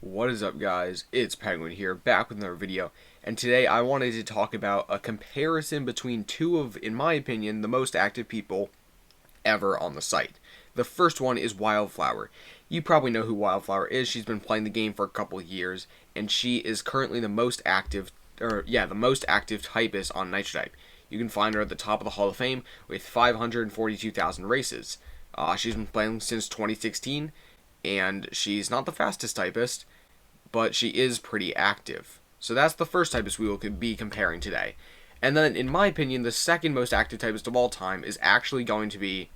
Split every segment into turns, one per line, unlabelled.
What is up, guys? It's Penguin here, back with another video, and today I wanted to talk about a comparison between two of, in my opinion, the most active people ever on the site. The first one is Wildflower. You probably know who Wildflower is. She's been playing the game for a couple of years, and she is currently the most active typist on Nitro Type. You can find her at the top of the Hall of Fame with 542,000 races. She's been playing since 2016, and she's not the fastest typist, but she is pretty active. So that's the first typist we will be comparing today. And then, in my opinion, the second most active typist of all time is actually going to be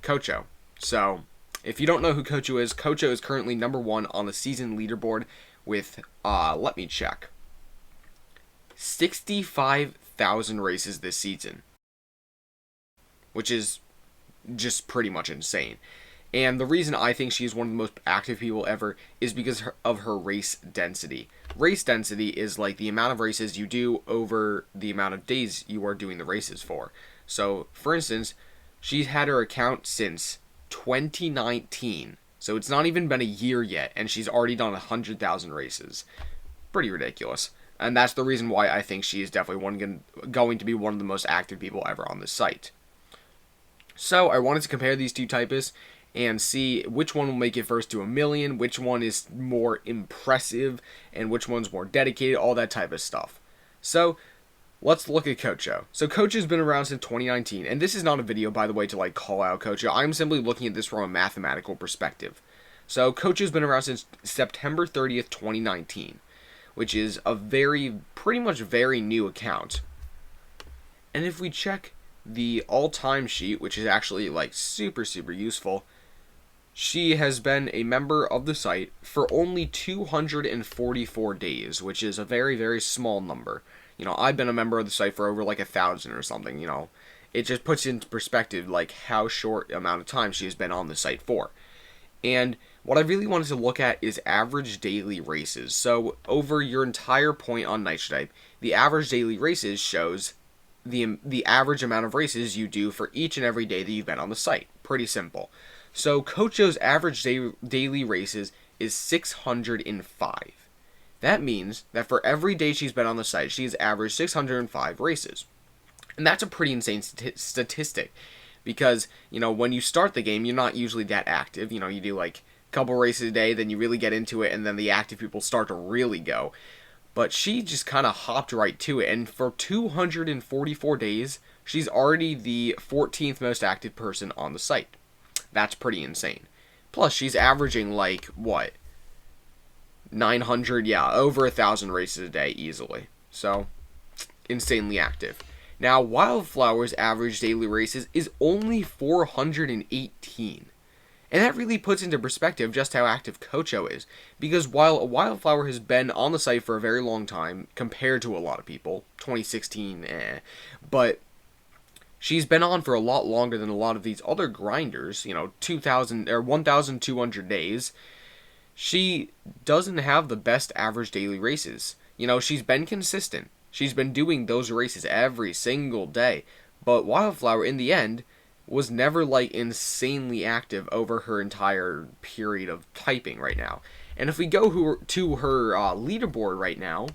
Kocho. So, if you don't know who Kocho is currently number one on the season leaderboard with, let me check, 65,000 races this season, which is just pretty much insane. And the reason I think she's one of the most active people ever is because of her race density. Race density is like the amount of races you do over the amount of days you are doing the races for. So, for instance, she's had her account since 2019. So it's not even been a year yet, and she's already done 100,000 races. Pretty ridiculous. And that's the reason why I think she is definitely going to be one of the most active people ever on this site. So, I wanted to compare these two typists and see which one will make it first to a million, which one is more impressive, and which one's more dedicated, all that type of stuff. So, let's look at Kocho. So, Kocho's been around since 2019, and this is not a video, by the way, to call out Kocho. I'm simply looking at this from a mathematical perspective. So, Kocho's been around since September 30th, 2019, which is a pretty much very new account. And if we check the all-time sheet, which is actually super useful, she has been a member of the site for only 244 days, which is a very small number. I've been a member of the site for over 1,000 or something. It just puts into perspective how short amount of time she has been on the site for. And what I really wanted to look at is average daily races. So over your entire point on Nitro Type, the average daily races shows the average amount of races you do for each and every day that you've been on the site. Pretty simple. So Kocho's average daily races is 605. That means that for every day she's been on the site, she's averaged 605 races. And that's a pretty insane statistic. Because, when you start the game, you're not usually that active. You do a couple races a day, then you really get into it, and then the active people start to really go. But she just kind of hopped right to it, and for 244 days, she's already the 14th most active person on the site. That's pretty insane. Plus, she's averaging 900, over 1,000 races a day easily. So, insanely active. Now, Wildflower's average daily races is only 418. And that really puts into perspective just how active Kocho is. Because while Wildflower has been on the site for a very long time, compared to a lot of people, 2016, but she's been on for a lot longer than a lot of these other grinders, 2,000 or 1,200 days. She doesn't have the best average daily races. She's been consistent. She's been doing those races every single day. But Wildflower, in the end, was never insanely active over her entire period of typing right now. And if we go to her leaderboard right now,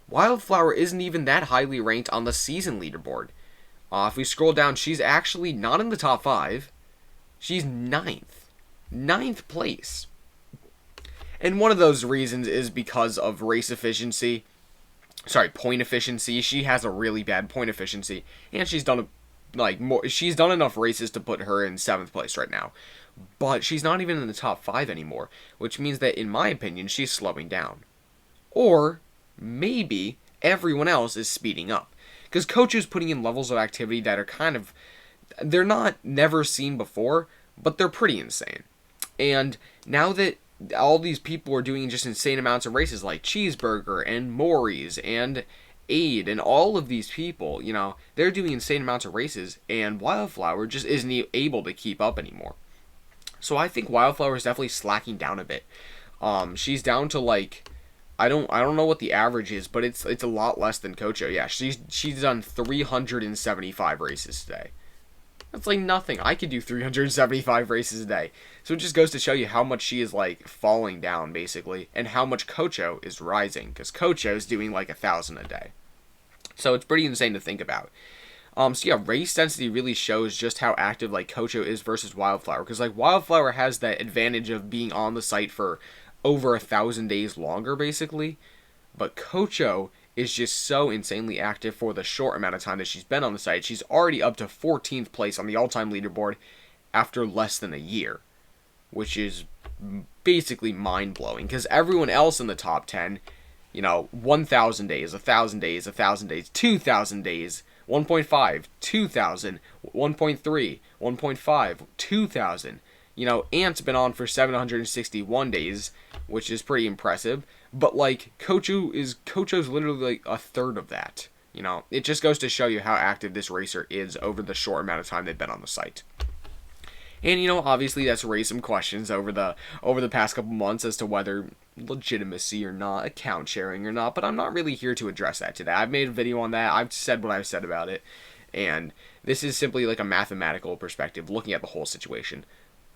Wildflower isn't even that highly ranked on the season leaderboard. If we scroll down, she's actually not in the top 5. She's 9th. 9th place. And one of those reasons is because of point efficiency. She has a really bad point efficiency, and she's done she's done enough races to put her in 7th place right now. But she's not even in the top 5 anymore, which means that, in my opinion, she's slowing down. Or maybe everyone else is speeding up. Because Kocho's putting in levels of activity that are they're not never seen before, but they're pretty insane. And now that all these people are doing just insane amounts of races like Cheeseburger and Maury's and Aid and all of these people, they're doing insane amounts of races, and Wildflower just isn't able to keep up anymore. So I think Wildflower is definitely slacking down a bit. She's down to I don't know what the average is, but it's a lot less than Kocho. Yeah, she's done 375 races today. That's like nothing. I could do 375 races a day. So it just goes to show you how much she is like falling down basically, and how much Kocho is rising, because Kocho is doing like 1,000 a day. So it's pretty insane to think about. So yeah, race density really shows just how active like Kocho is versus Wildflower, because like Wildflower has that advantage of being on the site for over 1,000 days longer basically, but Kocho is just so insanely active for the short amount of time that she's been on the site. She's already up to 14th place on the all-time leaderboard after less than a year, which is basically mind-blowing, because everyone else in the top 10, 1,000 days, 1,000 days, 1,000 days, 2,000 days, 1.5, 2,000, 1.3, 1.5, 2,000. Ant's been on for 761 days, which is pretty impressive. But like Kocho's literally like a third of that. It just goes to show you how active this racer is over the short amount of time they've been on the site. And obviously that's raised some questions over the past couple months as to whether legitimacy or not, account sharing or not, but I'm not really here to address that today. I've made a video on that. I've said what I've said about it, and this is simply like a mathematical perspective looking at the whole situation.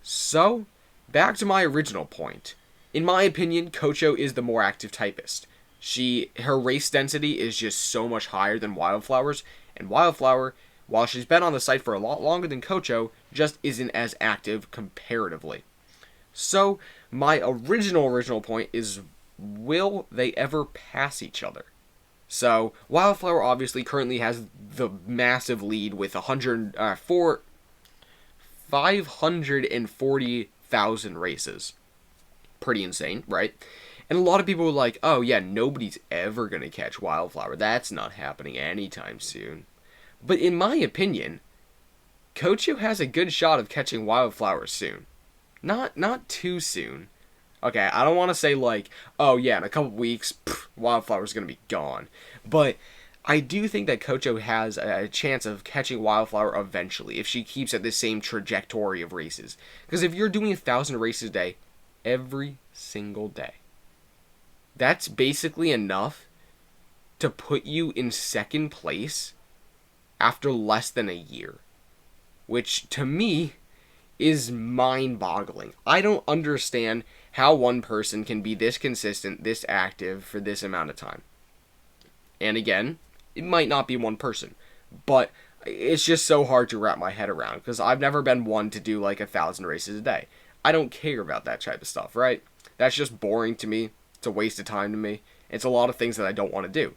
So, back to my original point. In my opinion, Kocho is the more active typist. Her race density is just so much higher than Wildflower's, and Wildflower, while she's been on the site for a lot longer than Kocho, just isn't as active comparatively. So, my original point is, will they ever pass each other? So, Wildflower obviously currently has the massive lead with 540,000 races. Pretty insane, right? And a lot of people were like, oh yeah, nobody's ever going to catch Wildflower. That's not happening anytime soon. But in my opinion, Kocho has a good shot of catching Wildflower soon. Not too soon. Okay, I don't want to say like, oh yeah, in a couple weeks, Wildflower's going to be gone. But I do think that Kocho has a chance of catching Wildflower eventually if she keeps at the same trajectory of races. Because if you're doing 1,000 races a day, every single day, that's basically enough to put you in second place after less than a year. Which, to me, is mind-boggling. I don't understand how one person can be this consistent, this active for this amount of time. And again, it might not be one person, but it's just so hard to wrap my head around, because I've never been one to do like 1,000 races a day. I don't care about that type of stuff, right? That's just boring to me. It's a waste of time to me. It's a lot of things that I don't want to do.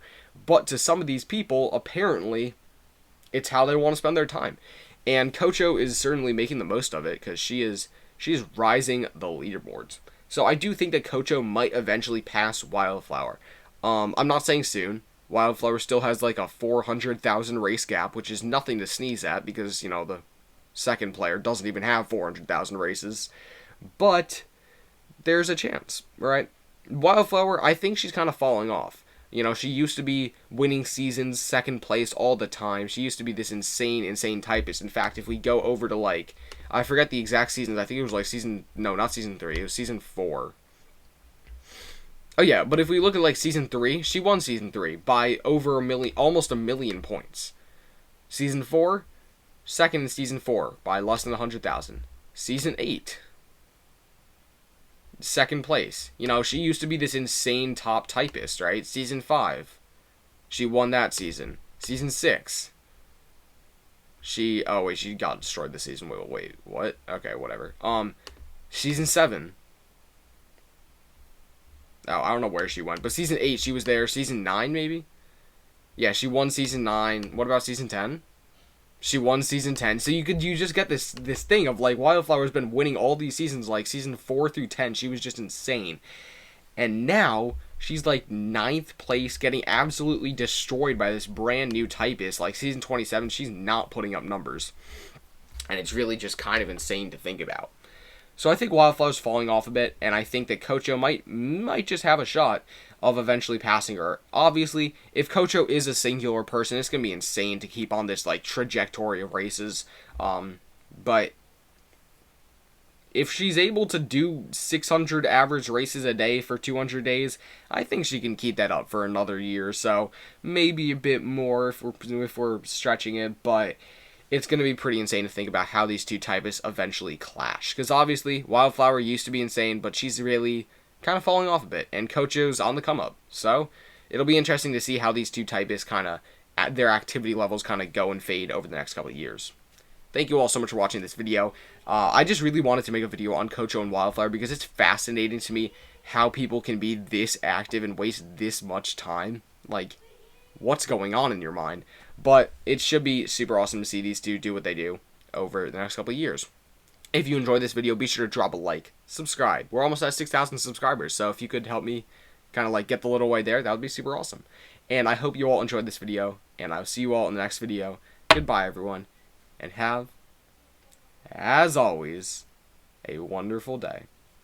But to some of these people, apparently, it's how they want to spend their time. And Kocho is certainly making the most of it, because she's rising the leaderboards. So I do think that Kocho might eventually pass Wildflower. I'm not saying soon. Wildflower still has like a 400,000 race gap, which is nothing to sneeze at, because, the second player doesn't even have 400,000 races. But there's a chance, right? Wildflower, I think she's kind of falling off. She used to be winning seasons, second place all the time. She used to be this insane typist. In fact, if we go over to like, I forget the exact seasons. I think it was like not season 3. It was season 4. Oh yeah, but if we look at like season 3, she won season 3 by over almost a million points. Season 4, second in season 4 by less than 100,000. Season 8, second place. She used to be this insane top typist, right? Season 5, she won that season. Season 6, she got destroyed this season. Wait, what? Okay, whatever. Season 7. Oh, I don't know where she went, but season 8, she was there. Season 9, maybe? Yeah, she won season 9. What about season 10? She won season 10. So you just get this thing of like Wildflower's been winning all these seasons, like season 4 through 10. She was just insane. And now she's like 9th place, getting absolutely destroyed by this brand new typist. Like season 27, she's not putting up numbers. And it's really just kind of insane to think about. So I think Wildflower's falling off a bit, and I think that Kocho might just have a shot of eventually passing her. Obviously, if Kocho is a singular person, it's going to be insane to keep on this like trajectory of races. But if she's able to do 600 average races a day for 200 days, I think she can keep that up for another year or so. Maybe a bit more if we're stretching it, but it's going to be pretty insane to think about how these two typists eventually clash. Because obviously, Wildflower used to be insane, but she's really kind of falling off a bit, and Kocho's on the come up. So it'll be interesting to see how these two typists kind of, their activity levels kind of go and fade over the next couple of years. Thank you all so much for watching this video. I just really wanted to make a video on Kocho and Wildflower because it's fascinating to me how people can be this active and waste this much time. Like, what's going on in your mind? But it should be super awesome to see these two do what they do over the next couple of years. If you enjoyed this video, be sure to drop a like, subscribe. We're almost at 6,000 subscribers, so if you could help me kind of like get the little way there, that would be super awesome. And I hope you all enjoyed this video, and I'll see you all in the next video. Goodbye, everyone, and have, as always, a wonderful day.